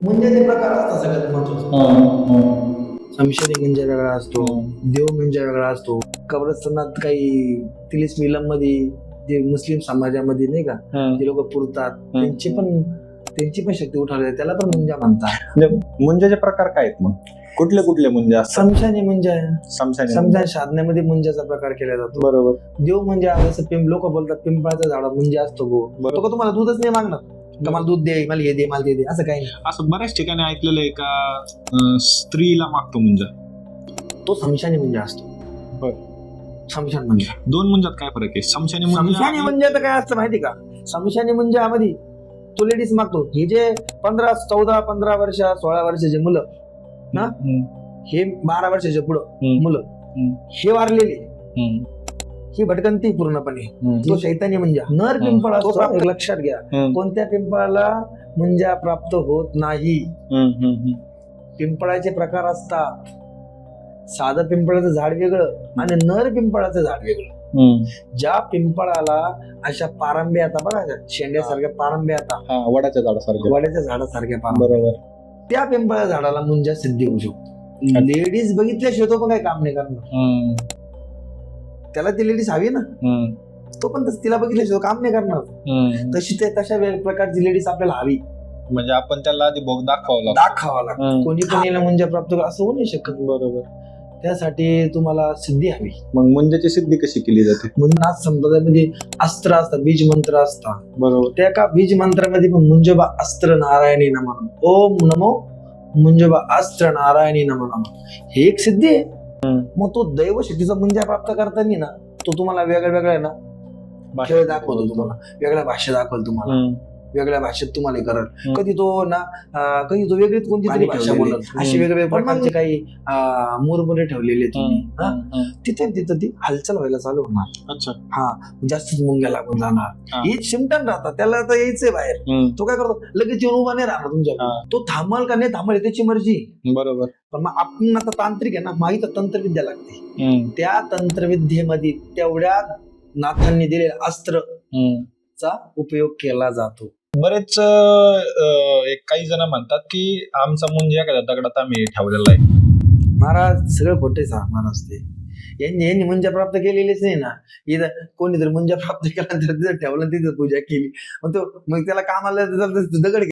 मुंजाचे प्रकार असतात सगळ्यात महत्वाचं. संशयनी मुंजा वेगळा असतो, देव मुंजा वेगळा असतो. कब्रस्तानात काही तिलीस मिलम मध्ये जे मुस्लिम समाजामध्ये नाही का जे लोक पुरतात त्यांची पण शक्ती उठवली त्याला पण मुंजा म्हणतात. मुंजाचे प्रकार काय आहेत मग? कुठले कुठले मुंजा? समशानी मुंजा समशानी साधण्यामध्ये मुंजाचा प्रकार केला जातो. बरोबर. देव मुंजा जसं लोक बोलतात पिंपळाचा झाड मुंजा असतो गो, तो का तुम्हाला दूधच नाही मागणार का मला दूध दे, मला हे दे, मला ते दे, असं काही नाही. असं बऱ्याच ठिकाणी ऐकलेलं आहे का स्त्रीला मागतो मुंजा, तो समशानी मुंजा असतो. समशान मुंजा. दोन मुंजात काय फरक आहे? समशानी समशानी मुंजा तर काय असतं माहिती का? समशानी मुंजामध्ये तो लेडीज मागतो. हे जे 14-15 वर्ष 16 वर्षाचे मुलं ना, हे 12 वर्षाच्या पुढं मुलं हे वारलेले, ही भटकंती पूर्णपणे तो शैतानी मुंजा. नर पिंपळ असतो, एक लक्षात घ्या. कोणत्या पिंपळाला मुंजा प्राप्त होत नाही. पिंपळाचे प्रकार असतात. साधं पिंपळाचं झाड वेगळं आणि नर पिंपळाचं झाड वेगळं. ज्या पिंपळाला अशा पारंब्या आता बघा, शेंड्यासारख्या पारंब्या आता वडाच्या झाडासारख्या, वड्याच्या झाडासारख्या पारंब्या, बरोबर, त्या पिंपळा झाडाला मुंजा सिद्धी होऊ शकतो. लेडीज बघितल्याशिवाय तो पण काही काम नाही करणार. त्याला ती लेडीज हवी ना, तो पण तिला बघितल्याशिवाय काम नाही करणार. तशा प्रकारची लेडीज आपल्याला हवी. म्हणजे आपण त्याला आधी भोग दाखवावा लागतो. कोणी पण याला मुंजा प्राप्त असं होऊ नाही शकत. बरोबर. त्यासाठी तुम्हाला सिद्धी हवी. मग मुंजाची सिद्धी कशी केली जाते? नाथ संप्रदायामध्ये अस्त्र असतात, बीज मंत्र असतात. बरोबर. त्या का बीज मंत्रामध्ये पण मुंजोबा अस्त्र नारायणी नमः, ओम नमो मुंजोबा अस्त्र नारायणी नमः, हे एक सिद्धी आहे. मग तो दैव शक्तीचा मुंजा प्राप्त करताना ना, तो तुम्हाला वेगळ्या ना खेळ दाखवतो, तुम्हाला वेगळ्या भाषा दाखवतो, तुम्हाला वेगळ्या भाषेत तुम्हाला करल. कधी तो ना कधी तो वेगळीच कोणती तरी भाषा बोलत, असे वेगवेगळे प्रकारचे काही मुरमुरे ठेवलेले तुम्ही तिथं ती हालचाल व्हायला चालू होणार. अच्छा. हा, जास्तच मुंग्या लागून जाणार. हे चिमटण राहतात, त्याला तर यायचंय बाहेर. तो काय करतो, लगेच येऊन उभा नाही राहणार तुमच्या. तो थांबल का नाही थांबल त्याची मर्जी. बरोबर. पण मग आपण आता तांत्रिक आहे ना, माहीत तंत्रविद्या लागते. त्या तंत्रविद्येमध्ये तेवढ्या नाथांनी दिलेल्या अस्त्रचा उपयोग केला जातो. बरेच काही जण म्हणतात की आमचा मुंजा एखाद्या दगडात आम्ही ठेवलेला आहे. महाराज सगळं खोटेच महाराज. ते यांनी मुंजा प्राप्त केलेलीच नाही ना. इथं कोणी जर मुंजा प्राप्त केला तर तिथं ठेवलं, तिथं पूजा केली, मग त्याला कामाला दगड